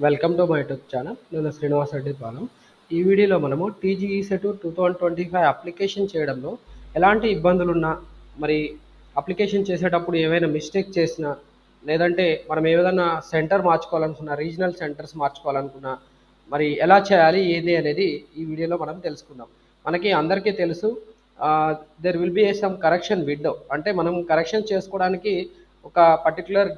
Welcome to my YouTube channel. నేను శ్రీనివాస్ రెడ్డి పాలెం. ఈ వీడియోలో మనము టీజీఈ సెట్ 2025 అప్లికేషన్ చేయడంలో ఎలాంటి ఇబ్బందులున్నా, మరి అప్లికేషన్ చేసేటప్పుడు ఏవైనా మిస్టేక్ చేసినా, లేదంటే మనం ఏదైనా సెంటర్ మార్చుకోవాలనుకున్నా, రీజనల్ సెంటర్స్ మార్చుకోవాలనుకున్నా, మరి ఎలా చేయాలి ఏంది అనేది ఈ వీడియోలో మనం తెలుసుకుందాం. మనకి అందరికీ తెలుసు, there will be some correction window. అంటే మనం కరెక్షన్ చేసుకోవడానికి ఒక పర్టికులర్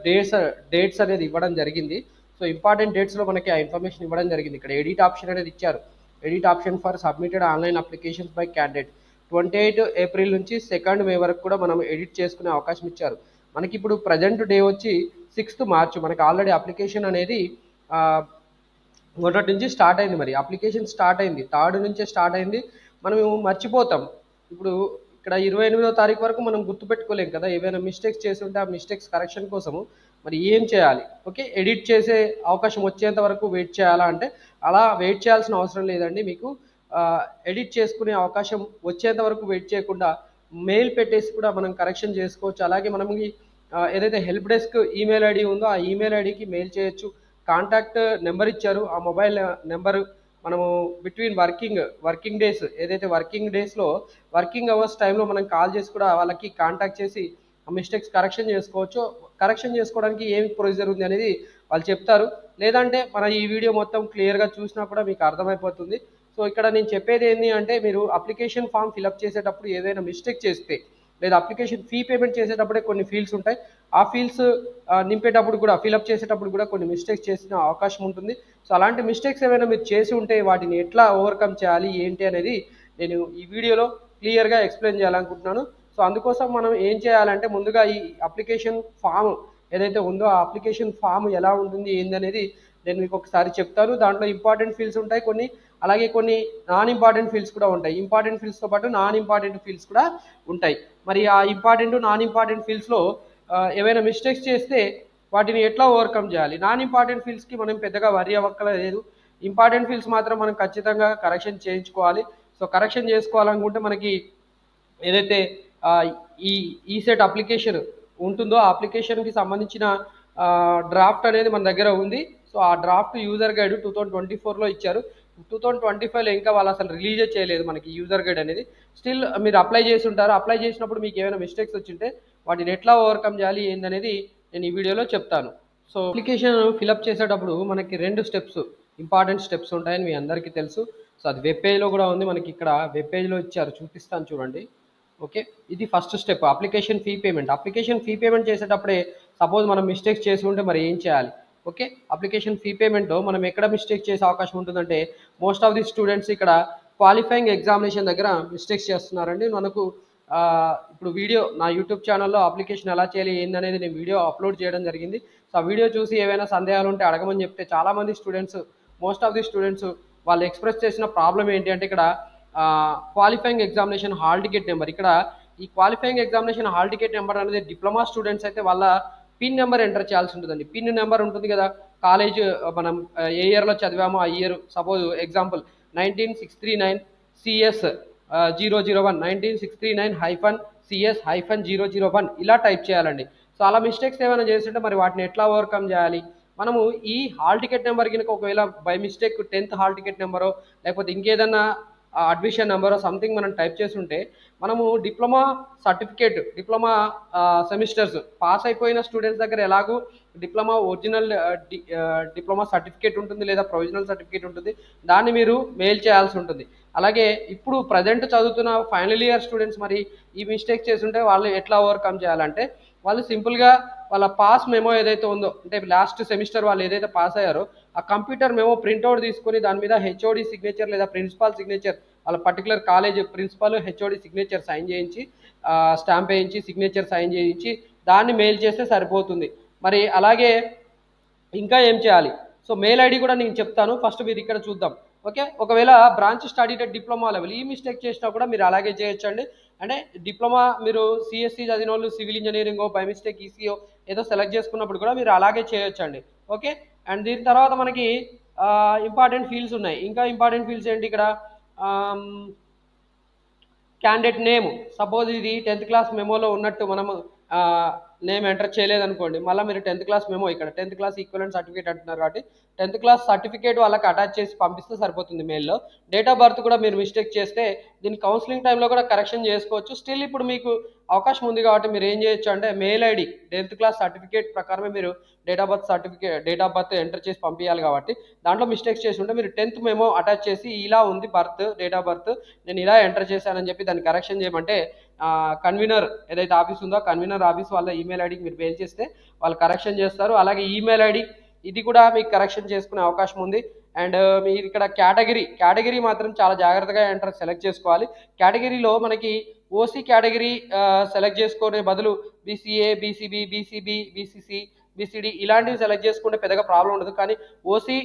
డేట్స్ అనేది ఇవ్వడం జరిగింది. సో ఇంపార్టెంట్ డేట్స్లో మనకి ఆ ఇన్ఫర్మేషన్ ఇవ్వడం జరిగింది. ఇక్కడ ఎడిట్ ఆప్షన్ అనేది ఇచ్చారు. Edit option for submitted online applications by candidate 28 April నుంచి 2 మే వరకు కూడా మనం ఎడిట్ చేసుకునే అవకాశం ఇచ్చారు. మనకి ఇప్పుడు ప్రజెంట్ డే వచ్చి 6th మార్చ్. మనకి ఆల్రెడీ అప్లికేషన్ అనేది మొదటి నుంచి స్టార్ట్ అయింది. మరి అప్లికేషన్ స్టార్ట్ అయింది 3rd నుంచే స్టార్ట్ అయింది. మనం మర్చిపోతాం. ఇప్పుడు ఇక్కడ 28వ తారీఖు వరకు మనం గుర్తుపెట్టుకోలేం కదా. ఏవైనా మిస్టేక్స్ చేసి ఉంటే ఆ మిస్టేక్స్ కరెక్షన్ కోసము మరి ఏం చేయాలి? ఓకే, ఎడిట్ చేసే అవకాశం వచ్చేంత వరకు వెయిట్ చేయాలా అంటే అలా వెయిట్ చేయాల్సిన అవసరం లేదండి. మీకు ఎడిట్ చేసుకునే అవకాశం వచ్చేంత వరకు వెయిట్ చేయకుండా మెయిల్ పెట్టేసి కూడా మనం కరెక్షన్ చేసుకోవచ్చు. అలాగే మనకి ఏదైతే హెల్ప్ డెస్క్ ఈమెయిల్ ఐడి ఉందో ఆ ఈమెయిల్ ఐడికి మెయిల్ చేయొచ్చు. కాంటాక్ట్ నెంబర్ ఇచ్చారు. ఆ మొబైల్ నెంబర్ మనము బిట్వీన్ వర్కింగ్ డేస్, ఏదైతే వర్కింగ్ డేస్లో వర్కింగ్ అవర్స్ టైంలో మనం కాల్ చేసి కూడా వాళ్ళకి కాంటాక్ట్ చేసి ఆ మిస్టేక్స్ కరెక్షన్ చేసుకోవచ్చు. కరెక్షన్ చేసుకోవడానికి ఏం ప్రొసీజర్ ఉంది అనేది వాళ్ళు చెప్తారు. లేదంటే మన ఈ వీడియో మొత్తం క్లియర్గా చూసినా కూడా మీకు అర్థమైపోతుంది. సో ఇక్కడ నేను చెప్పేది ఏంటి అంటే, మీరు అప్లికేషన్ ఫామ్ ఫిలప్ చేసేటప్పుడు ఏదైనా మిస్టేక్ చేస్తే, లేదా అప్లికేషన్ ఫీ పేమెంట్ చేసేటప్పుడే కొన్ని ఫీల్డ్స్ ఉంటాయి. ఆ ఫీల్డ్స్ నింపేటప్పుడు కూడా, ఫిలప్ చేసేటప్పుడు కూడా కొన్ని మిస్టేక్స్ చేసిన అవకాశం ఉంటుంది. సో అలాంటి మిస్టేక్స్ ఏమైనా మీరు చేసి ఉంటే వాటిని ఎట్లా ఓవర్కమ్ చేయాలి ఏంటి అనేది నేను ఈ వీడియోలో క్లియర్గా ఎక్స్ప్లెయిన్ చేయాలనుకుంటున్నాను. సో అందుకోసం మనం ఏం చేయాలంటే, ముందుగా ఈ అప్లికేషన్ ఫామ్ ఏదైతే ఉందో ఆ అప్లికేషన్ ఫామ్ ఎలా ఉంటుంది ఏందనేది నేను మీకు ఒకసారి చెప్తాను. దాంట్లో ఇంపార్టెంట్ ఫీల్డ్స్ ఉంటాయి కొన్ని, అలాగే కొన్ని నాన్ ఇంపార్టెంట్ ఫీల్డ్స్ కూడా ఉంటాయి. ఇంపార్టెంట్ ఫీల్డ్స్తో పాటు నాన్ ఇంపార్టెంట్ ఫీల్డ్స్ కూడా ఉంటాయి. మరి ఆ ఇంపార్టెంట్ నాన్ ఇంపార్టెంట్ ఫీల్డ్స్లో ఏవైనా మిస్టేక్స్ చేస్తే వాటిని ఎట్లా ఓవర్కమ్ చేయాలి? నాన్ ఇంపార్టెంట్ ఫీల్డ్స్కి మనం పెద్దగా వరి అవ్వక్కర్లేదు. ఇంపార్టెంట్ ఫీల్డ్స్ మాత్రం మనం ఖచ్చితంగా కరెక్షన్ చేయించుకోవాలి. సో కరెక్షన్ చేసుకోవాలనుకుంటే మనకి ఏదైతే ఈ ఈసెట్ అప్లికేషన్ ఉంటుందో ఆ అప్లికేషన్కి సంబంధించిన డ్రాఫ్ట్ అనేది మన దగ్గర ఉంది. సో ఆ డ్రాఫ్ట్ యూజర్ గైడ్ 2024లో ఇచ్చారు. 2025లో ఇంకా వాళ్ళు అసలు రిలీజే చేయలేదు మనకి యూజర్ గైడ్ అనేది. స్టిల్ మీరు అప్లై చేసి ఉంటారు. అప్లై చేసినప్పుడు మీకు ఏమైనా మిస్టేక్స్ వచ్చింటే వాటిని ఎట్లా ఓవర్కమ్ చేయాలి ఏందనేది నేను ఈ వీడియోలో చెప్తాను. సో అప్లికేషన్ ఫిలప్ చేసేటప్పుడు మనకి 2 స్టెప్స్, ఇంపార్టెంట్ స్టెప్స్ ఉంటాయని మీ అందరికీ తెలుసు. సో అది వెబ్ పేజ్లో కూడా ఉంది. మనకి ఇక్కడ వెబ్ పేజ్లో ఇచ్చారు, చూపిస్తాను చూడండి. ఓకే, ఇది first step, application fee payment. Application fee payment చేసేటప్పుడే సపోజ్ మనం మిస్టేక్స్ చేసి ఉంటే మరి ఏం చేయాలి? ఓకే, అప్లికేషన్ ఫీ పేమెంట్లో మనం ఎక్కడ మిస్టేక్ చేసే అవకాశం ఉంటుందంటే, మోస్ట్ ఆఫ్ ది స్టూడెంట్స్ ఇక్కడ క్వాలిఫైయింగ్ ఎగ్జామినేషన్ దగ్గర మిస్టేక్స్ చేస్తున్నారండి. మనకు ఇప్పుడు వీడియో నా యూట్యూబ్ ఛానల్లో అప్లికేషన్ ఎలా చేయాలి ఏందనేది నేను వీడియో అప్లోడ్ చేయడం జరిగింది. సో ఆ వీడియో చూసి ఏవైనా సందేహాలు ఉంటే అడగమని చెప్తే చాలామంది students, most of the students వాళ్ళు ఎక్స్ప్రెస్ చేసిన ప్రాబ్లం ఏంటి అంటే, ఇక్కడ qualifying examination hall ticket number, ఇక్కడ ఈ qualifying examination hall ticket number అనేది డిప్లొమా స్టూడెంట్స్ అయితే వాళ్ళ పిన్ నెంబర్ ఎంటర్ చేయాల్సి ఉంటుందండి. పిన్ నెంబర్ ఉంటుంది కదా, కాలేజ్ మనం ఏ ఇయర్లో చదివామో ఆ year, suppose example 19639 CS 001, 19639-CS-001 ఇలా టైప్ చేయాలండి. సో అలా మిస్టేక్స్ ఏమైనా చేస్తుంటే మరి వాటిని ఎట్లా ఓవర్కమ్ చేయాలి? మనము ఈ హాల్ టికెట్ నెంబర్ కనుక ఒకవేళ by mistake 10th hall ticket నెంబరో లేకపోతే ఇంకేదన్నా అడ్మిషన్ నెంబరో సంథింగ్ మనం టైప్ చేస్తుంటే, మనము diploma certificate, diploma semesters pass అయిపోయిన స్టూడెంట్స్ దగ్గర ఎలాగూ డిప్లొమా ఒరిజినల్ డిప్లొమా సర్టిఫికేట్ ఉంటుంది, లేదా ప్రొవిజనల్ సర్టిఫికేట్ ఉంటుంది. దాన్ని మీరు మెయిల్ చేయాల్సి ఉంటుంది. అలాగే ఇప్పుడు ప్రజెంట్ చదువుతున్న ఫైనల్ ఇయర్ స్టూడెంట్స్ మరి ఈ మిస్టేక్ చేస్తుంటే వాళ్ళు ఎట్లా ఓవర్కమ్ చేయాలంటే, వాళ్ళు సింపుల్గా వాళ్ళ పాస్ మెమో ఏదైతే ఉందో, అంటే లాస్ట్ సెమిస్టర్ వాళ్ళు ఏదైతే పాస్ అయ్యారో ఆ కంప్యూటర్ మెమో ప్రింట్అవుట్ తీసుకొని దాని మీద హెచ్ఓడి సిగ్నేచర్ లేదా ప్రిన్సిపాల్ సిగ్నేచర్, వాళ్ళ particular college principal HOD signature sign చేయించి, స్టాంప్ వేయించి, సిగ్నేచర్ సైన్ చేయించి దాన్ని మెయిల్ చేస్తే సరిపోతుంది. మరి అలాగే ఇంకా ఏం చేయాలి? సో మెయిల్ ఐడి కూడా నేను చెప్తాను, ఫస్ట్ మీరు ఇక్కడ చూద్దాం. ఓకే, ఒకవేళ బ్రాంచ్ స్టడీడ్ డిప్లొమా లెవెల్ ఈ మిస్టేక్ చేసినా కూడా మీరు అలాగే చేయొచ్చండి. అంటే డిప్లొమా మీరు సిఎస్సి చదివిన వాళ్ళు సివిల్ ఇంజనీరింగో బై మిస్టేక్ ఈసీఓ ఏదో సెలెక్ట్ చేసుకున్నప్పుడు కూడా మీరు అలాగే చేయొచ్చండి. ఓకే, అండ్ దీని తర్వాత మనకి ఇంపార్టెంట్ ఫీల్డ్స్ ఉన్నాయి. ఇంకా ఇంపార్టెంట్ ఫీల్డ్స్ ఏంటి ఇక్కడ? క్యాండిడేట్ నేమ్, సపోజ్ ఇది 10th క్లాస్ మెమోలో ఉన్నట్టు మనము నేమ్ ఎంటర్ చేయలేదనుకోండి, మళ్ళీ మీరు 10th క్లాస్ మెమో, ఇక్కడ 10th క్లాస్ ఈక్వలెంట్ సర్టిఫికేట్ అంటున్నారు కాబట్టి 10th క్లాస్ సర్టిఫికేట్ వాళ్ళకి అటాచ్ చేసి పంపిస్తే సరిపోతుంది మెయిల్లో. డేట్ ఆఫ్ బర్త్ కూడా మీరు మిస్టేక్ చేస్తే దీన్ని కౌన్సిలింగ్ టైంలో కూడా కరెక్షన్ చేసుకోవచ్చు. స్టిల్ ఇప్పుడు మీకు అవకాశం ఉంది కాబట్టి మీరు ఏం చేయొచ్చు అంటే mail ID 10th class certificate ప్రకారమే మీరు డేట్ ఆఫ్ బర్త్ ఎంటర్ చేసి పంపించాలి కాబట్టి దాంట్లో మిస్టేక్స్ చేసి ఉంటే మీరు 10th మెమో అటాచ్ చేసి ఇలా ఉంది డేట్ ఆఫ్ బర్త్, నేను ఇలా ఎంటర్ చేశానని చెప్పి దాన్ని కరెక్షన్ చేయమంటే కన్వీనర్ ఏదైతే ఆఫీస్ ఉందో కన్వీనర్ ఆఫీస్ వాళ్ళ ఈమెయిల్ ఐడికి మీరు మెయిల్ చేస్తే వాళ్ళు కరెక్షన్ చేస్తారు. అలాగే ఈమెయిల్ ఐడి ఇది కూడా మీకు కరెక్షన్ చేసుకునే అవకాశం ఉంది. అండ్ మీరు ఇక్కడ కేటగిరీ మాత్రం చాలా జాగ్రత్తగా సెలెక్ట్ చేసుకోవాలి. కేటగిరీలో మనకి ఓసీ కేటగిరీ సెలెక్ట్ చేసుకునే బదులు బీసీఏ, బీసీబీ, బీసీసీ, బీసీడీ ఇలాంటివి సెలెక్ట్ చేసుకుంటే పెద్దగా ప్రాబ్లం ఉండదు. కానీ ఓసీ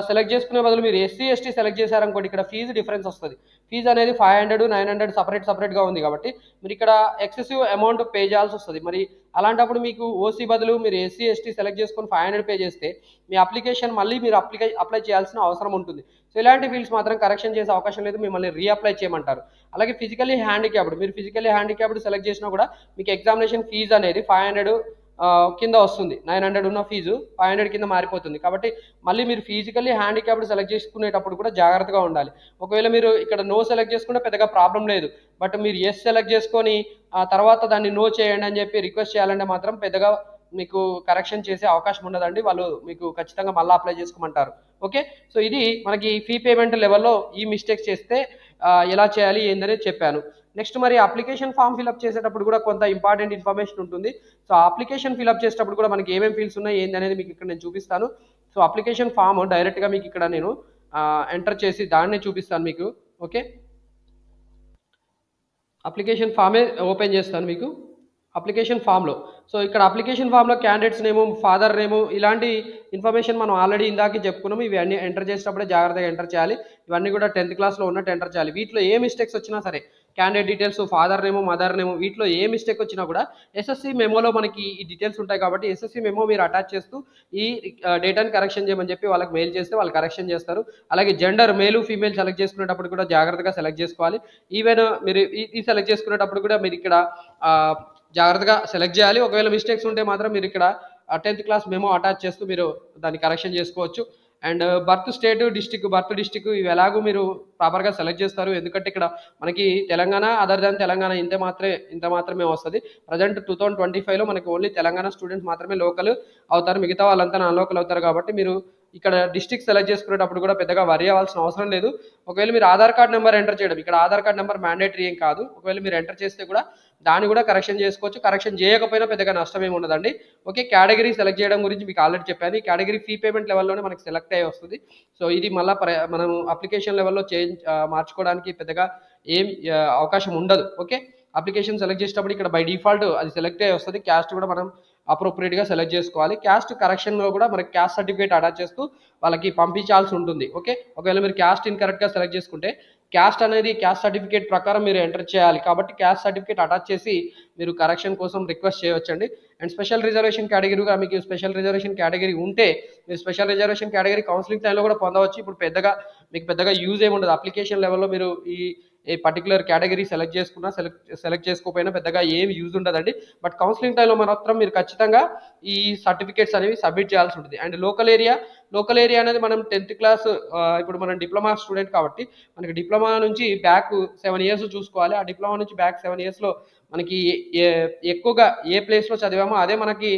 సెలెక్ట్ చేసుకునే బదులు మీరు ఎస్సీ, ఎస్టీ సెలెక్ట్ చేశారనుకోండి, ఇక్కడ ఫీజు డిఫరెన్స్ వస్తుంది. ఫీజు అనేది 500, 900 సపరేట్గా ఉంది కాబట్టి మీరు ఇక్కడ ఎక్సెసివ్ అమౌంట్ పే చేయాల్సి వస్తుంది. మరి అలాంటప్పుడు మీకు ఓసీ బదులు మీరు ఎస్సీ, ఎస్టీ సెలెక్ట్ చేసుకొని 500 పే చేస్తే మీ అప్లికేషన్ మళ్ళీ మీరు అప్లై చేయాల్సిన అవసరం ఉంటుంది. సో ఇలాంటి ఫీల్డ్స్ మాత్రం కరెక్షన్ చేసే అవకాశం లేదు, మిమ్మల్ని రీఅప్లై చేయమంటారు. అలాగే ఫిజికల్లీ హ్యాండిక్యాప్డ్ సెలెక్ట్ చేసినా కూడా మీకు ఎగ్జామినేషన్ ఫీజు అనేది 500 కింద వస్తుంది. 900 ఉన్న ఫీజు 500 కింద మారిపోతుంది. కాబట్టి మళ్ళీ మీరు ఫిజికల్లీ హ్యాండిక్యాప్డ్ సెలెక్ట్ చేసుకునేటప్పుడు కూడా జాగ్రత్తగా ఉండాలి. ఒకవేళ మీరు ఇక్కడ నో సెలెక్ట్ చేసుకుంటే పెద్దగా ప్రాబ్లం లేదు, బట్ మీరు ఎస్ సెలెక్ట్ చేసుకొని తర్వాత దాన్ని నో చేయండి అని చెప్పి రిక్వెస్ట్ చేయాలంటే మాత్రం పెద్దగా మీకు కరెక్షన్ చేసే అవకాశం ఉండదండి. వాళ్ళు మీకు ఖచ్చితంగా మళ్ళీ అప్లై చేసుకోమంటారు. ఓకే, సో ఇది మనకి ఫీ పేమెంట్ లెవెల్లో ఈ మిస్టేక్స్ చేస్తే ఎలా చేయాలి ఏందనేది చెప్పాను. నెక్స్ట్ మరి అప్లికేషన్ ఫామ్ ఫిల్అప్ చేసేటప్పుడు కూడా కొంత ఇంపార్టెంట్ ఇన్ఫర్మేషన్ ఉంటుంది. సో అప్లికేషన్ ఫిల్అప్ చేసేటప్పుడు కూడా మనకి ఏమేమి ఫీల్డ్స్ ఉన్నాయి ఏంది అనేది మీకు ఇక్కడ నేను చూపిస్తాను. సో అప్లికేషన్ ఫామ్ డైరెక్ట్గా మీకు ఇక్కడ నేను ఎంటర్ చేసి దాన్ని చూపిస్తాను మీకు. ఓకే, అప్లికేషన్ ఫామే ఓపెన్ చేస్తాను మీకు. అప్లికేషన్ ఫామ్లో సో ఇక్కడ అప్లికేషన్ ఫామ్లో క్యాండిడేట్స్ నేము, ఫాదర్ నేము ఇలాంటి ఇన్ఫర్మేషన్ మనం ఆల్రెడీ ఇందాక చెప్పుకున్నాము. ఇవి అన్ని ఎంటర్ చేసేటప్పుడే జాగ్రత్తగా ఎంటర్ చేయాలి. ఇవన్నీ కూడా 10th క్లాస్లో ఉన్నట్టు ఎంటర్ చేయాలి. వీటిలో ఏ మిస్టేక్స్ వచ్చినా సరే, candidate details, father name, mother name, వీటిలో ఏ మిస్టేక్ వచ్చినా కూడా ఎస్ఎస్సి మెమోలో మనకి ఈ డీటెయిల్స్ ఉంటాయి కాబట్టి ఎస్ఎస్సి మెమో మీరు అటాచ్ చేస్తూ ఈ డేటాని కరెక్షన్ చేయమని చెప్పి వాళ్ళకి మెయిల్ చేస్తే వాళ్ళు కరెక్షన్ చేస్తారు. అలాగే జెండర్ మేలు ఫీమేల్ సెలెక్ట్ చేసుకునేటప్పుడు కూడా జాగ్రత్తగా సెలెక్ట్ చేసుకోవాలి. ఈవెన్ మీరు ఈ సెలెక్ట్ చేసుకునేటప్పుడు కూడా మీరు ఇక్కడ జాగ్రత్తగా సెలెక్ట్ చేయాలి. ఒకవేళ మిస్టేక్స్ ఉంటే మాత్రం మీరు ఇక్కడ 10th క్లాస్ మెమో అటాచ్ చేస్తూ మీరు దాన్ని కరెక్షన్ చేసుకోవచ్చు. And birth state, birth district ఇవి ఎలాగో మీరు ప్రాపర్గా సెలెక్ట్ చేస్తారు. ఎందుకంటే ఇక్కడ మనకి తెలంగాణ, అదర్ దాన్ తెలంగాణ ఇంత మాత్రమే వస్తుంది. ప్రజెంట్ 2025లో మనకి ఓన్లీ తెలంగాణ స్టూడెంట్స్ మాత్రమే లోకల్ అవుతారు, మిగతా వాళ్ళంతా నాన్ లోకల్ అవుతారు. కాబట్టి మీరు ఇక్కడ డిస్ట్రిక్ట్ సెలెక్ట్ చేసుకునేటప్పుడు కూడా పెద్దగా వరి అవ్వాల్సిన అవసరం లేదు. ఒకవేళ మీరు ఆధార్ కార్డ్ నెంబర్ ఎంటర్ చేయడం, ఇక్కడ ఆధార్ కార్డ్ నెంబర్ మ్యాండేటరీ ఏం కాదు. ఒకవేళ మీరు ఎంటర్ చేస్తే కూడా దాన్ని కూడా కరెక్షన్ చేసుకోవచ్చు. కరెక్షన్ చేయకపోయినా పెద్దగా నష్టం ఏమి ఉండదండి. ఓకే, కేటగిరీ సెలెక్ట్ చేయడం గురించి మీకు ఆల్రెడీ చెప్పాను. ఈ కేటగిరీ ఫీ పేమెంట్ లెవెల్లోనే మనకి సెలెక్ట్ అయ్యి వస్తుంది. సో ఇది మళ్ళీ మనం అప్లికేషన్ లెవెల్లో మార్చుకోవడానికి పెద్దగా ఏం అవకాశం ఉండదు. ఓకే, అప్లికేషన్ సెలెక్ట్ చేసేటప్పుడు ఇక్కడ బై డిఫాల్ట్ అది సెలెక్ట్ అయ్యి వస్తుంది. క్యాస్ట్ కూడా మనం అప్రోప్రియేట్గా సెలెక్ట్ చేసుకోవాలి. క్యాస్ట్ కరెక్షన్లో కూడా మనకి క్యాస్ట్ సర్టిఫికేట్ అటాచ్ చేస్తూ వాళ్ళకి పంపించాల్సి ఉంటుంది. ఓకే, ఒకవేళ మీరు క్యాస్ట్ ఇన్కరెక్ట్గా సెలెక్ట్ చేసుకుంటే క్యాస్ట్ సర్టిఫికేట్ ప్రకారం మీరు ఎంటర్ చేయాలి. కాబట్టి క్యాస్ట్ సర్టిఫికేట్ అటాచ్ చేసి మీరు కరెక్షన్ కోసం రిక్వెస్ట్ చేయవచ్చండి. అండ్ స్పెషల్ రిజర్వేషన్ కేటగిరీగా మీకు స్పెషల్ రిజర్వేషన్ కేటగిరీ ఉంటే మీరు స్పెషల్ రిజర్వేషన్ కేటగిరీ కౌన్సిలింగ్ టైంలో కూడా పొందవచ్చు. ఇప్పుడు మీకు పెద్దగా యూజ్ ఏమి ఉండదు. అప్లికేషన్ లెవెల్లో మీరు ఈ పర్టికులర్ కేటగిరీ సెలెక్ట్ చేసుకోకపోయినా పెద్దగా ఏమి యూజ్ ఉండదండి. బట్ కౌన్సిలింగ్ టైంలో మాత్రం మీరు ఖచ్చితంగా ఈ సర్టిఫికేట్స్ అనేవి సబ్మిట్ చేయాల్సి ఉంటుంది. అండ్ లోకల్ ఏరియా అనేది మనం 10th క్లాస్ ఇప్పుడు మనం డిప్లొమా స్టూడెంట్ కాబట్టి మనకి డిప్లొమా నుంచి బ్యాక్ 7 years చూసుకోవాలి. ఆ డిప్లొమా నుంచి బ్యాక్ 7 yearsలో మనకి ఎక్కువగా ఏ ప్లేస్లో చదివామో అదే మనకి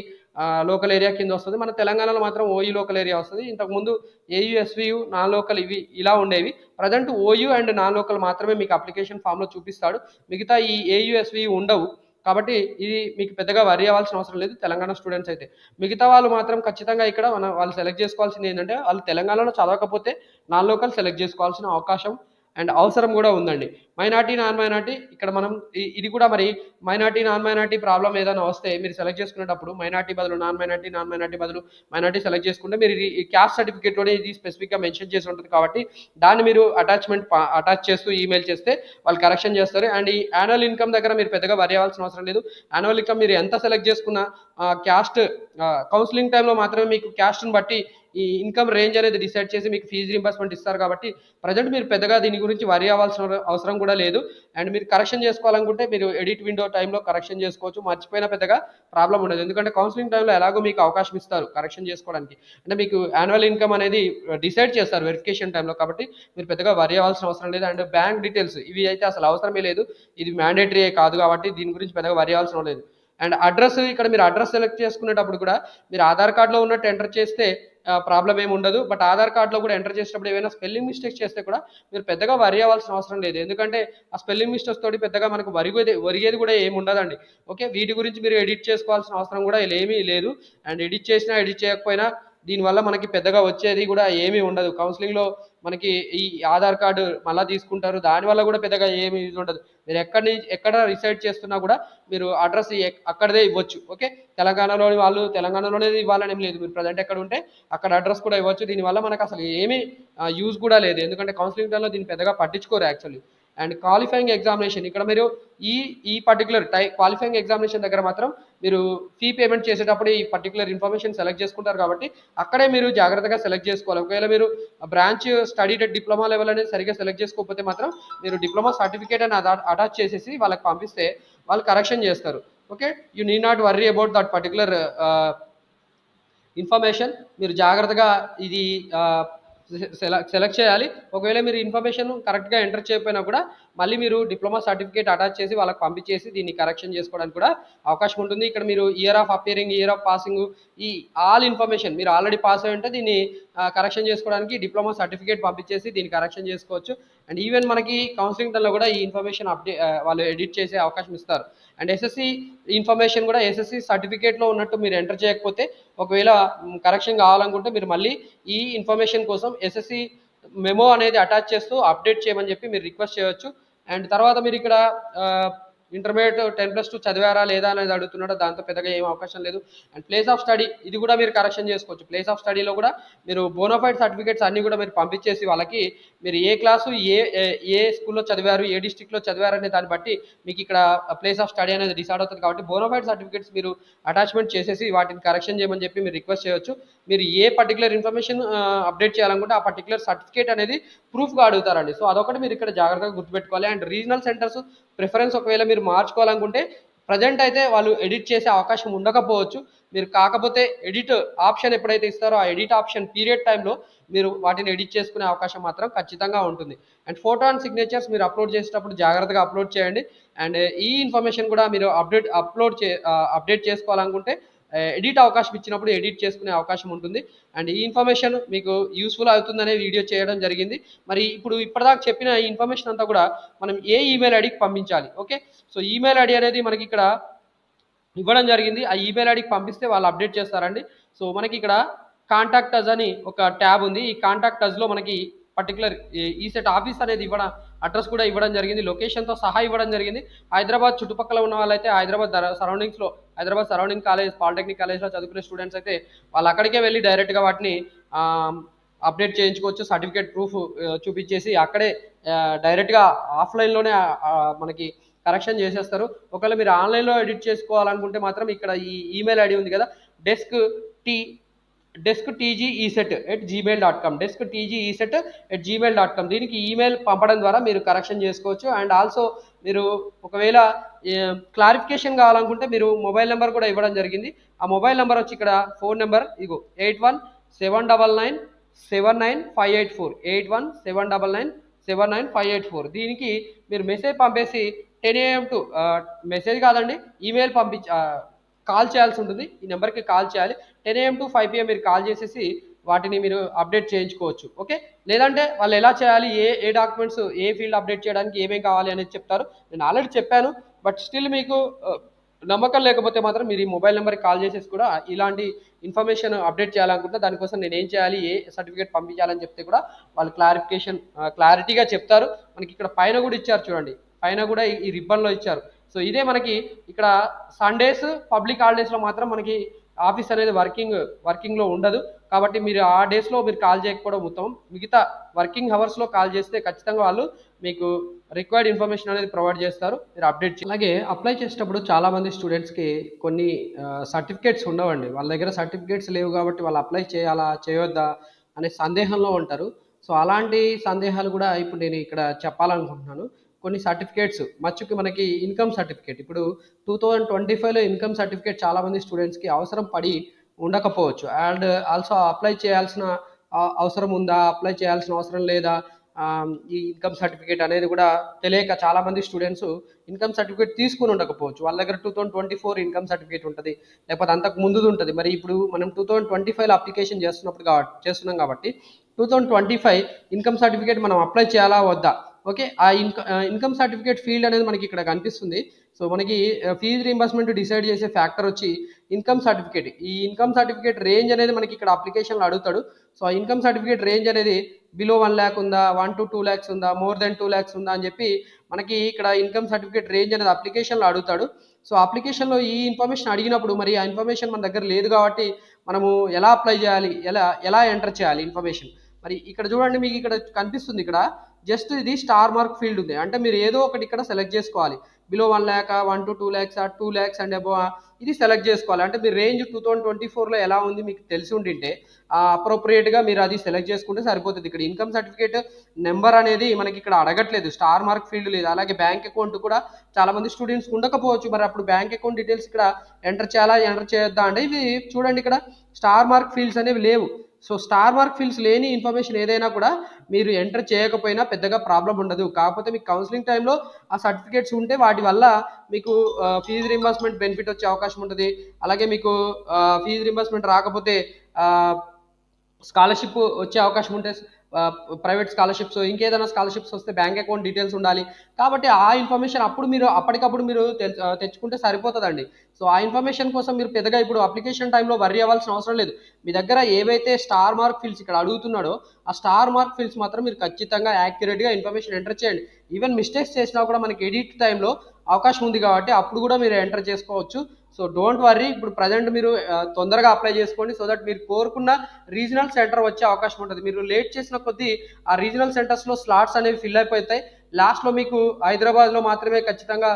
లోకల్ ఏరియా కింద వస్తుంది. మన తెలంగాణలో మాత్రం ఓయూ లోకల్ ఏరియా వస్తుంది. ఇంతకుముందు ఏయూ, ఎస్వియు, నాన్ లోకల్ ఇలా ఉండేవి. Present OU and non local మాత్రమే మీకు అప్లికేషన్ ఫామ్లో చూపిస్తాడు. మిగతా ఈ ఏయూ, ఎస్వియు ఉండవు. కాబట్టి ఇది మీకు పెద్దగా వరి అవ్వాల్సిన అవసరం లేదు తెలంగాణ స్టూడెంట్స్ అయితే. మిగతా వాళ్ళు మాత్రం ఖచ్చితంగా ఇక్కడ వాళ్ళు సెలెక్ట్ చేసుకోవాల్సింది ఏంటంటే వాళ్ళు తెలంగాణలో చదవకపోతే నాన్ లోకల్ సెలెక్ట్ చేసుకోవాల్సిన అవకాశం అండ్ అవసరం కూడా ఉందండి. మైనార్టీ, నాన్ మైనార్టీ ఇక్కడ మనం ఇది కూడా మరి మైనార్టీ, నాన్ మైనార్టీ ప్రాబ్లం ఏదైనా వస్తే మీరు సెలెక్ట్ చేసుకునేటప్పుడు మైనార్టీ బదులు నాన్ మైనార్టీ బదులు మైనార్టీ సెలెక్ట్ చేసుకుంటే మీరు ఈ క్యాస్ట్ సర్టిఫికేట్లోనే ఇది స్పెసిఫిక్గా మెన్షన్ చేసి ఉంటుంది. కాబట్టి దాన్ని మీరు అటాచ్ చేస్తూ ఈమెయిల్ చేస్తే వాళ్ళు కరెక్షన్ చేస్తారు. అండ్ ఈ యాన్యువల్ ఇన్కమ్ దగ్గర మీరు పెద్దగా వరి అవ్వాల్సిన అవసరం లేదు. యాన్యువల్ ఇన్కమ్ మీరు ఎంత సెలెక్ట్ చేసుకున్నా క్యాస్ట్ కౌన్సిలింగ్ టైంలో మాత్రమే మీకు క్యాస్ట్ని బట్టి ఈ ఇన్కమ్ రేంజ్ అనేది డిసైడ్ చేసి మీకు ఫీజు రింబర్స్మెంట్ ఇస్తారు. కాబట్టి ప్రజెంట్ మీరు పెద్దగా దీని గురించి వరి అవ్వాల్సిన అవసరం కూడా లేదు. అండ్ మీరు కరెక్షన్ చేసుకోవాలనుకుంటే మీరు ఎడిట్ విండో టైంలో కరెక్షన్ చేసుకోవచ్చు. మర్చిపోయినా పెద్దగా ప్రాబ్లం ఉండదు. ఎందుకంటే కౌన్సిలింగ్ టైంలో ఎలాగో మీకు అవకాశం ఇస్తారు కరెక్షన్ చేసుకోవడానికి. అంటే మీకు యాన్యువల్ ఇన్కమ్ అనేది డిసైడ్ చేస్తారు వెరిఫికేషన్ టైంలో. కాబట్టి మీరు పెద్దగా వరి అవ్వాల్సిన అవసరం లేదు. అండ్ బ్యాంక్ డీటెయిల్స్ ఇవి అయితే అసలు అవసరమే లేదు. ఇది మ్యాండేటరీ కాదు కాబట్టి దీని గురించి పెద్దగా వరి అవ్వాల్సిన లేదు. అండ్ అడ్రస్, ఇక్కడ మీరు అడ్రస్ సెలెక్ట్ చేసుకునేటప్పుడు కూడా మీరు ఆధార్ కార్డులో ఉన్నట్టు ఎంటర్ చేస్తే ప్రాబ్లం ఏమి ఉండదు. బట్ ఆధార్ కార్డులో కూడా ఎంటర్ చేసేటప్పుడు ఏమైనా స్పెల్లింగ్ మిస్టేక్స్ చేస్తే కూడా మీరు పెద్దగా వరి అవ్వాల్సిన అవసరం లేదు. ఎందుకంటే ఆ స్పెల్లింగ్ మిస్టేక్స్ తోటి పెద్దగా మనకు ఒరిగేది కూడా ఏమి ఉండదండి. ఓకే, వీటి గురించి మీరు ఎడిట్ చేసుకోవాల్సిన అవసరం కూడా ఏమీ లేదు. అండ్ ఎడిట్ చేసినా ఎడిట్ చేయకపోయినా దీనివల్ల మనకి పెద్దగా వచ్చేది కూడా ఏమీ ఉండదు. కౌన్సిలింగ్లో మనకి ఈ ఆధార్ కార్డు మళ్ళీ తీసుకుంటారు, దానివల్ల కూడా పెద్దగా ఏమి యూజ్ ఉండదు. మీరు ఎక్కడ రిసైడ్ చేస్తున్నా కూడా మీరు అడ్రస్ అక్కడదే ఇవ్వచ్చు. ఓకే, తెలంగాణలోని వాళ్ళు తెలంగాణలోనే ఇవ్వాలని ఏం లేదు. మీరు ప్రజెంట్ ఎక్కడ ఉంటే అక్కడ అడ్రస్ కూడా ఇవ్వచ్చు. దీనివల్ల మనకు అసలు ఏమీ యూజ్ కూడా లేదు. ఎందుకంటే కౌన్సిలింగ్ టైంలో దీన్ని పెద్దగా పట్టించుకోరు యాక్చువల్లీ. అండ్ క్వాలిఫైయింగ్ ఎగ్జామినేషన్, ఇక్కడ మీరు ఈ పర్టికులర్ క్వాలిఫైయింగ్ ఎగ్జామినేషన్ దగ్గర మాత్రం మీరు ఫీ పేమెంట్ చేసేటప్పుడు ఈ పర్టికులర్ ఇన్ఫర్మేషన్ సెలెక్ట్ చేసుకుంటారు. కాబట్టి అక్కడే మీరు జాగ్రత్తగా సెలెక్ట్ చేసుకోవాలి. ఒకవేళ మీరు బ్రాంచ్ స్టడీ డిప్లొమా లెవెల్ అనేది సరిగ్గా సెలెక్ట్ చేసుకోకపోతే మాత్రం మీరు డిప్లొమా సర్టిఫికేట్ అని అటాచ్ చేసేసి వాళ్ళకి పంపిస్తే వాళ్ళు కరెక్షన్ చేస్తారు. Okay, you need not worry about that particular information. మీరు జాగ్రత్తగా ఇది సెలెక్ట్ చేయాలి. ఒకవేళ మీరు ఇన్ఫర్మేషన్ కరెక్ట్గా ఎంటర్ చేయకపోయినా కూడా మళ్ళీ మీరు డిప్లొమా సర్టిఫికేట్ అటాచ్ చేసి వాళ్ళకి పంపించేసి దీన్ని కరెక్షన్ చేసుకోవడానికి కూడా అవకాశం ఉంటుంది. ఇక్కడ మీరు year of appearing, year of passing, ఈ ఆల్ ఇన్ఫర్మేషన్ మీరు ఆల్రెడీ పాస్ అయి ఉంటే దీన్ని కరెక్షన్ చేసుకోవడానికి డిప్లొమా సర్టిఫికేట్ పంపించేసి దీన్ని కరెక్షన్ చేసుకోవచ్చు. అండ్ ఈవెన్ మనకి కౌన్సిలింగ్ టైంలో కూడా ఈ ఇన్ఫర్మేషన్ వాళ్ళు ఎడిట్ చేసే అవకాశం ఇస్తారు. అండ్ ఎస్ఎస్సి ఇన్ఫర్మేషన్ కూడా ఎస్ఎస్సి సర్టిఫికేట్లో ఉన్నట్టు మీరు ఎంటర్ చేయకపోతే ఒకవేళ కరెక్షన్ కావాలనుకుంటే మీరు మళ్ళీ ఈ ఇన్ఫర్మేషన్ కోసం ఎస్ఎస్సి మెమో అనేది అటాచ్ చేస్తూ అప్డేట్ చేయమని చెప్పి మీరు రిక్వెస్ట్ చేయొచ్చు. అండ్ తర్వాత మీరు ఇక్కడ ఇంటర్మీడియట్ 10+2 చదివారా లేదా అనేది అడుగుతున్నాడు. దాంతో పెద్దగా ఏం అవకాశం లేదు. అండ్ ప్లేస్ ఆఫ్ స్టడీ ఇది కూడా మీరు కరెక్షన్ చేసుకోవచ్చు. ప్లేస్ ఆఫ్ స్టడీలో కూడా మీరు బోనాఫైడ్ సర్టిఫికేట్స్ అన్నీ కూడా మీరు పంపించేసి వాళ్ళకి మీరు ఏ క్లాసు ఏ స్కూల్లో చదివారు, ఏ డిస్ట్రిక్ట్లో చదివారు అనే దాన్ని బట్టి మీకు ఇక్కడ ప్లేస్ ఆఫ్ స్టడీ అనేది డిసైడ్ అవుతుంది. కాబట్టి బోనాఫైడ్ సర్టిఫికేట్స్ మీరు అటాచ్మెంట్ చేసేసి వాటిని కరెక్షన్ చేయమని చెప్పి మీరు రిక్వెస్ట్ చేయొచ్చు. మీరు ఏ పర్టికులర్ ఇన్ఫర్మేషన్ అప్డేట్ చేయాలనుకుంటే ఆ పర్టికులర్ సర్టిఫికేట్ అనేది ప్రూఫ్గా అడుగుతారండి. సో అదొకటి మీరు ఇక్కడ జాగ్రత్తగా గుర్తుపెట్టుకోవాలి. అండ్ రీజనల్ సెంటర్స్ ప్రిఫరెన్స్ ఒకవేళ మీరు మార్చుకోవాలనుకుంటే ప్రజెంట్ అయితే వాళ్ళు ఎడిట్ చేసే అవకాశం ఉండకపోవచ్చు. మీరు కాకపోతే ఎడిట్ ఆప్షన్ ఎప్పుడైతే ఇస్తారో ఆ ఎడిట్ ఆప్షన్ పీరియడ్ టైంలో మీరు వాటిని ఎడిట్ చేసుకునే అవకాశం మాత్రం ఖచ్చితంగా ఉంటుంది. అండ్ ఫోటో అండ్ సిగ్నేచర్స్ మీరు అప్లోడ్ చేసేటప్పుడు జాగ్రత్తగా అప్లోడ్ చేయండి. అండ్ ఈ ఇన్ఫర్మేషన్ కూడా మీరు అప్డేట్ చేసుకోవాలనుకుంటే ఎడిట్ అవకాశం ఇచ్చినప్పుడు ఎడిట్ చేసుకునే అవకాశం ఉంటుంది. అండ్ ఈ ఇన్ఫర్మేషన్ మీకు యూస్ఫుల్ అవుతుందనే వీడియో చేయడం జరిగింది. మరి ఇప్పటిదాకా చెప్పిన ఈ ఇన్ఫర్మేషన్ అంతా కూడా మనం ఏ ఈమెయిల్ ఐడికి పంపించాలి. ఓకే, సో ఈమెయిల్ ఐడి అనేది మనకి ఇక్కడ ఇవ్వడం జరిగింది. ఆ ఈమెయిల్ ఐడికి పంపిస్తే వాళ్ళు అప్డేట్ చేస్తారండి. సో మనకి ఇక్కడ కాంటాక్ట్ అజ్ అని ఒక ట్యాబ్ ఉంది. ఈ కాంటాక్ట్ అజ్లో మనకి పర్టికులర్ ఈ సెట్ ఆఫీస్ అనేది అడ్రస్ కూడా ఇవ్వడం జరిగింది, లొకేషన్తో సహా ఇవ్వడం జరిగింది. హైదరాబాద్ చుట్టుపక్కల ఉన్న వాళ్ళైతే హైదరాబాద్ సరౌండింగ్ కాలేజ్, పాలిటెక్నిక్ కాలేజ్లో చదువుకునే స్టూడెంట్స్ అయితే వాళ్ళు అక్కడికే వెళ్ళి డైరెక్ట్గా వాటిని అప్డేట్ చేయించుకోవచ్చు. సర్టిఫికేట్ ప్రూఫ్ చూపించేసి అక్కడే డైరెక్ట్గా ఆఫ్లైన్లోనే మనకి కరెక్షన్ చేసేస్తారు. ఒకవేళ మీరు ఆన్లైన్లో ఎడిట్ చేసుకోవాలనుకుంటే మాత్రం ఇక్కడ ఈ ఈమెయిల్ ఐడి ఉంది కదా, desktgeset@gmail.com, desktgeset@gmail.com, దీనికి ఈమెయిల్ పంపడం ద్వారా మీరు కరెక్షన్ చేసుకోవచ్చు. అండ్ ఆల్సో మీరు ఒకవేళ క్లారిఫికేషన్ కావాలనుకుంటే మీరు మొబైల్ నెంబర్ కూడా ఇవ్వడం జరిగింది. ఆ మొబైల్ నెంబర్ వచ్చి ఇక్కడ ఫోన్ నెంబర్ ఇగో 8179979584, 8179979584. దీనికి మీరు మెసేజ్ పంపేసి 10 AM టు మెసేజ్ కాదండి, ఈమెయిల్ కాల్ చేయాల్సి ఉంటుంది. ఈ నెంబర్కి కాల్ చేయాలి. 10 AM to 5 PM మీరు కాల్ చేసేసి వాటిని మీరు అప్డేట్ చేయించుకోవచ్చు. ఓకే, లేదంటే వాళ్ళు ఎలా చేయాలి, ఏ డాక్యుమెంట్స్ ఏ ఫీల్డ్ అప్డేట్ చేయడానికి ఏమేమి కావాలి అనేది చెప్తారు. నేను ఆల్రెడీ చెప్పాను. బట్ స్టిల్ మీకు నమ్మకం లేకపోతే మాత్రం మీరు ఈ మొబైల్ నెంబర్కి కాల్ చేసేసి కూడా ఇలాంటి ఇన్ఫర్మేషన్ అప్డేట్ చేయాలనుకుంటే దానికోసం నేను ఏం చేయాలి, ఏ సర్టిఫికేట్ పంపించాలని చెప్తే కూడా వాళ్ళు క్లారిటీగా చెప్తారు. మనకి ఇక్కడ పైన కూడా ఇచ్చారు చూడండి, పైన కూడా ఈ రిబ్బన్లో ఇచ్చారు. సో ఇదే మనకి ఇక్కడ సండేస్, పబ్లిక్ హాలిడేస్లో మాత్రం మనకి ఆఫీస్ అనేది వర్కింగ్లో ఉండదు. కాబట్టి మీరు ఆ డేస్లో మీరు కాల్ చేయకపోవడం ఉత్తమం. మిగతా వర్కింగ్ అవర్స్లో కాల్ చేస్తే ఖచ్చితంగా వాళ్ళు మీకు రిక్వైర్డ్ ఇన్ఫర్మేషన్ అనేది ప్రొవైడ్ చేస్తారు, మీరు అప్డేట్ చేయాలి. అలాగే అప్లై చేసేటప్పుడు చాలామంది స్టూడెంట్స్కి కొన్ని సర్టిఫికేట్స్ ఉండవండి. వాళ్ళ దగ్గర సర్టిఫికేట్స్ లేవు కాబట్టి వాళ్ళు అప్లై చేయాలా చేయొద్దా అనే సందేహంలో ఉంటారు. సో అలాంటి సందేహాలు కూడా ఇప్పుడు నేను ఇక్కడ చెప్పాలనుకుంటున్నాను. కొన్ని సర్టిఫికేట్స్ మచ్చుకి మనకి ఇన్కమ్ సర్టిఫికేట్ ఇప్పుడు 2025లో ఇన్కమ్ సర్టిఫికేట్ చాలామంది స్టూడెంట్స్కి అవసరం పడి ఉండకపోవచ్చు. అండ్ ఆల్సో అప్లై చేయాల్సిన అవసరం ఉందా, అప్లై చేయాల్సిన అవసరం లేదా, ఈ ఇన్కమ్ సర్టిఫికేట్ అనేది కూడా తెలియక చాలామంది స్టూడెంట్స్ ఇన్కమ్ సర్టిఫికేట్ తీసుకుని ఉండకపోవచ్చు. వాళ్ళ దగ్గర 2024 ఇన్కమ్ సర్టిఫికేట్ ఉంటుంది, లేకపోతే అంతకు ముందుది ఉంటుంది. మరి ఇప్పుడు మనం 2025లో అప్లికేషన్ చేస్తున్నాం కాబట్టి 2025 ఇన్కమ్ సర్టిఫికేట్ మనం అప్లై చేయాలా వద్దా? ఓకే, ఆ ఇన్కమ్ సర్టిఫికేట్ ఫీల్డ్ అనేది మనకి ఇక్కడ కనిపిస్తుంది. సో మనకి ఫీజు రీంబర్స్మెంట్ డిసైడ్ చేసే ఫ్యాక్టర్ వచ్చి ఇన్కమ్ సర్టిఫికేట్. ఈ ఇన్కమ్ సర్టిఫికేట్ రేంజ్ అనేది మనకి ఇక్కడ అప్లికేషన్లో అడుగుతాడు. సో ఆ ఇన్కమ్ సర్టిఫికేట్ రేంజ్ అనేది బిలో 1 lakh ఉందా, 1 to 2 lakhs ఉందా, మోర్ దెన్ 2 lakhs ఉందా అని చెప్పి మనకి ఇక్కడ ఇన్కమ్ సర్టిఫికేట్ రేంజ్ అనేది అప్లికేషన్లో అడుగుతాడు. సో అప్లికేషన్లో ఈ ఇన్ఫర్మేషన్ అడిగినప్పుడు మరి ఆ ఇన్ఫర్మేషన్ మన దగ్గర లేదు కాబట్టి మనము ఎలా అప్లై చేయాలి, ఎలా ఎంటర్ చేయాలి ఇన్ఫర్మేషన్. మరి ఇక్కడ చూడండి, మీకు ఇక్కడ కనిపిస్తుంది, ఇక్కడ జస్ట్ ఇది స్టార్ మార్క్ ఫీల్డ్ ఉంది. అంటే మీరు ఏదో ఒకటి ఇక్కడ సెలెక్ట్ చేసుకోవాలి. Below 1 lakh, 1 to 2 lakhs, 2 lakhs and above ఇది సెలెక్ట్ చేసుకోవాలి. అంటే మీరు రేంజ్ 2024లో ఎలా ఉంది మీకు తెలిసి ఉండింటే అప్రోప్రియేట్గా మీరు అది సెలెక్ట్ చేసుకుంటే సరిపోతుంది. ఇక్కడ ఇన్కమ్ సర్టిఫికేట్ నెంబర్ అనేది మనకి ఇక్కడ అడగట్లేదు, స్టార్ మార్క్ ఫీల్డ్ లేదు. అలాగే బ్యాంక్ అకౌంట్ కూడా చాలా మంది స్టూడెంట్స్ ఉండకపోవచ్చు. మరి అప్పుడు బ్యాంక్ అకౌంట్ డీటెయిల్స్ ఇక్కడ ఎంటర్ చేయాలా, ఎంటర్ చేయొద్దా అంటే ఇవి చూడండి, ఇక్కడ స్టార్ మార్క్ ఫీల్డ్స్ అనేవి లేవు. సో స్టార్ మార్క్ ఫీల్డ్స్ లేని ఇన్ఫర్మేషన్ ఏదైనా కూడా మీరు ఎంటర్ చేయకపోయినా పెద్దగా ప్రాబ్లం ఉండదు. కాకపోతే మీకు కౌన్సిలింగ్ టైంలో ఆ సర్టిఫికేట్స్ ఉంటే వాటి వల్ల మీకు ఫీజు రీంబర్స్మెంట్ బెనిఫిట్ వచ్చే అవకాశం ఉంటుంది. అలాగే మీకు ఫీజు రీంబర్స్మెంట్ రాకపోతే స్కాలర్షిప్ వచ్చే అవకాశం ఉంటే, ప్రైవేట్ స్కాలర్షిప్స్ ఇంకేదైనా స్కాలర్షిప్స్ వస్తే బ్యాంక్ అకౌంట్ డీటెయిల్స్ ఉండాలి. కాబట్టి ఆ ఇన్ఫర్మేషన్ అప్పటికప్పుడు మీరు తెచ్చుకుంటే సరిపోతుందండి. సో ఆ ఇన్ఫర్మేషన్ కోసం మీరు పెద్దగా ఇప్పుడు అప్లికేషన్ టైంలో వర్రీ అవ్వాల్సిన అవసరం లేదు. మీ దగ్గర ఏవైతే స్టార్ మార్క్ ఫీల్డ్స్ ఇక్కడ అడుగుతున్నాడో ఆ స్టార్ మార్క్ ఫీల్డ్స్ మాత్రం మీరు ఖచ్చితంగా యాక్యురేట్గా ఇన్ఫర్మేషన్ ఎంటర్ చేయండి. ఈవెన్ మిస్టేక్స్ చేసినా కూడా మనకి ఎడిట్ టైంలో అవకాశం ఉంది కాబట్టి అప్పుడు కూడా మీరు ఎంటర్ చేసుకోవచ్చు. సో డోంట్ వర్రీ, ఇప్పుడు ప్రజెంట్ మీరు తొందరగా అప్లై చేసుకోండి. సో దట్ మీరు కోరుకున్న రీజనల్ సెంటర్ వచ్చే అవకాశం ఉంటుంది. మీరు లేట్ చేసిన కొద్దీ ఆ రీజనల్ సెంటర్స్లో స్లాట్స్ అనేవి ఫిల్ అయిపోతాయి. లాస్ట్లో మీకు హైదరాబాద్లో మాత్రమే ఖచ్చితంగా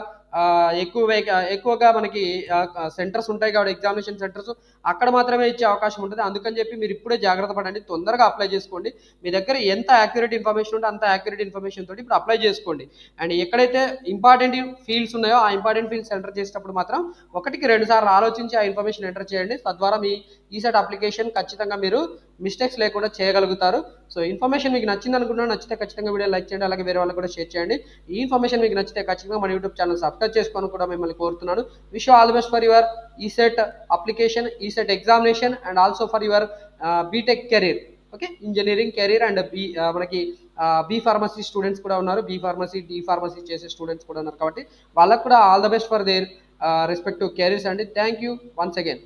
ఎక్కువగా మనకి సెంటర్స్ ఉంటాయి కాబట్టి ఎగ్జామినేషన్ సెంటర్స్ అక్కడ మాత్రమే ఇచ్చే అవకాశం ఉంటుంది. అందుకని చెప్పి మీరు ఇప్పుడే జాగ్రత్త పడండి, తొందరగా అప్లై చేసుకోండి. మీ దగ్గర ఎంత యాక్యురేట్ ఇన్ఫర్మేషన్ ఉంటే అంత యాక్యురేట్ ఇన్ఫర్మేషన్ తోటి ఇప్పుడు అప్లై చేసుకోండి. అండ్ ఎక్కడైతే ఇంపార్టెంట్ ఫీల్డ్స్ ఉన్నాయో ఆ ఇంపార్టెంట్ ఫీల్డ్స్ ఎంటర్ చేసేటప్పుడు మాత్రం 1-2 సార్లు ఆలోచించి ఆ ఇన్ఫర్మేషన్ ఎంటర్ చేయండి. తద్వారా మీ ఈసెట్ అప్లికేషన్ ఖచ్చితంగా మీరు మిస్టేక్స్ లేకుండా చేయగలుగుతారు. సో ఇన్ఫర్మేషన్ మీకు నచ్చింది అనుకుంటున్నాను. నచ్చితే ఖచ్చితంగా వీడియో లైక్ చేయండి, అలాగే వేరే వాళ్ళకి కూడా షేర్ చేయండి. ఈ ఇన్ఫర్మేషన్ మీకు నచ్చితే ఖచ్చితంగా మన యూట్యూబ్ ఛానల్ సబ్స్క్రైబ్ చేసుకోని కూడా మిమ్మల్ని కోరుతున్నాను. Wish you all the best for your ECET application, ECET examination and also for your BTech career. Okay, engineering career and మనకి బీ ఫార్మసీ స్టూడెంట్స్ కూడా ఉన్నారు, బీ ఫార్మసీ డి ఫార్మసీ చేసే స్టూడెంట్స్ కూడా ఉన్నారు. కాబట్టి వాళ్ళకు కూడా all the best for their respective careers అండి. Thank you once again.